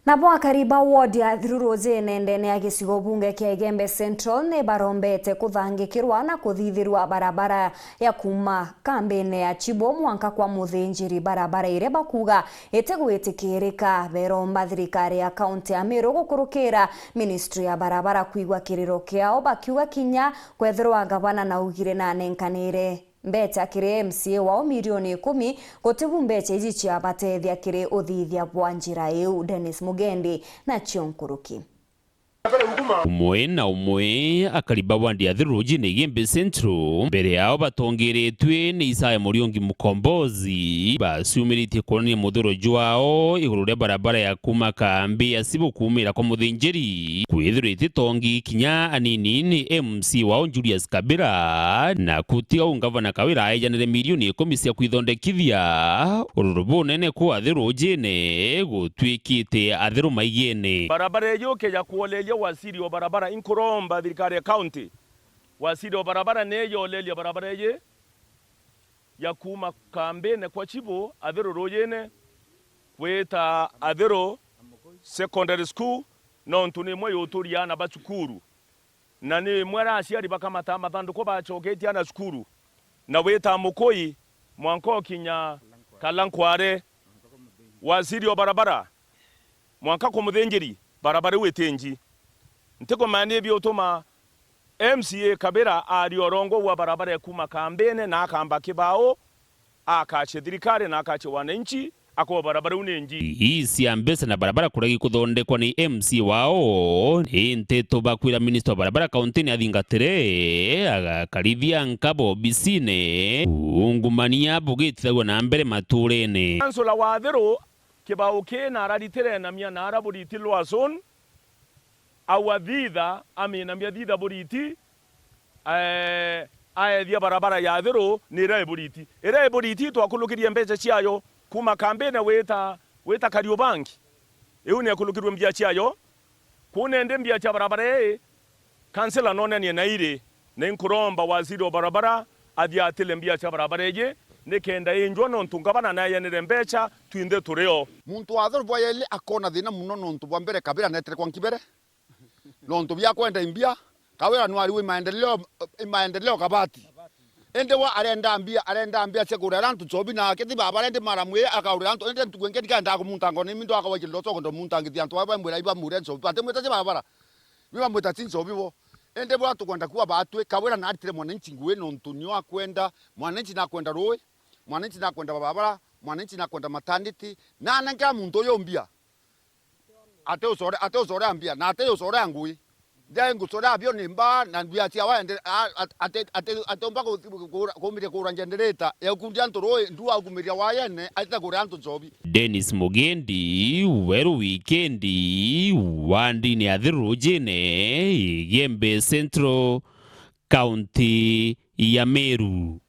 Nabo akariba wodi ya RUUJINE ndene ya gicigo bunge kia Igembe Central ni barombete kuthangikirwa na kuthithirwa barabara ya kuma kambene ya Chibo mwanka kwa muthinjiri barabara ire bakuga itegwitikirika Iromba thirikari ya kaunti ya Meru gukurukira ministry ya barabara kuigwa kiriro kiao bakiuga kinya kwethirwa gavana na ugire na nenkanire mbeta kiri MCA wao milioni 10 gotibu mbeta ici cia batethia kiri uthithia bwa njira iu. Dennis Mugendi na Chionkuruki. Umwe na umwe akariba wandi ATHIRU Igembe Central mbere yao batongeretwe ni Isaya Muriongi Mukombozi basumirite koloni mudhoro jwao igurure barabara ya kuma kambi ya sibu kumira kwa muthinjiri kwithirite tongi kinya anini ni MC wao Julius Kabira na kutia ungavana kawira ajanire milioni 10 cia kwithondekithia ururubu nene kwa ATHIRU gutwikite ATHIRU maigene barabara yoke ya kuolelia wasiri wa barabara Iromba Thirikari ya county wasiri wa barabara neyo lelia barabara ye ya kuma kambene kwa Chibo ATHIRU kweta ATHIRU secondary school no ntune mwe yoturiana bachukuru na ni mwera aciari bakamata mathanduko bachoketia na cukuru na weta mukoi mwanko kinya kalankware wasiri wa barabara mwanka ko muthinjiri barabara wetenji nteko mane biotoma MCA Kabira ari orongo wa barabara ya kuma kambene na akamba kibao akache Thirikari na akache wananchi ako barabara unenji isi ambesa na barabara kuragi kuthondekwa ni MC wao ni nteto bakwira minister wa barabara kaunti ya Thingatire agakarithia nkabo bisine ungumania bugitithagwa na mbere maturene kansula wa ATHIRU kibao kena araritere na mia na araburiti lwazon awadhidha amina mbia dhidha buriti aethia barabara ya ATHIRU ni irae buriti twakulukiria mbeca ciayo kuma kambene weta Kariobangi iu ni akulukirwe mbia ciayo kunende mbia cia barabara kansela none ni naire na Iromba waziri wa barabara athia atile mbia cia barabara ye nikenda injwa no ntungabana na yanire mbeca twinde tureo muntu wa ATHIRU boyele akona thina muno no ntu bwa mbere Kabira netere kwa nkibere no ntu bya kwenda imbia kawira nwari we maendeleo kabati ende wa arenda ambia chekura rantu chobi na keti baba rende maramwe akaura rantu ende tukengedi kanda ko muntango ni mindu akawaje loto ndo muntangi ti antu aba mwera iba mure nso pate mweta che baba biba mweta tinso bibo ende bwa tukwenda kuwa batwe kawira na atire mwananchi nguwe no ntunyo akwenda mwananchi na kwenda roe mwananchi na kwenda baba mwananchi na kwenda matanditi na nanga muntu yo mbia ate usore ambia na ate usore angui ndengu sore abyo nimba na mbia tia waende ate mpaka kumire kura generator ya kundia ntoro ndu agumiria wayene ata kura antu zobi. Dennis Mugendi weru weekendi wandi ni ATHIRU Igembe Central County ya Meru.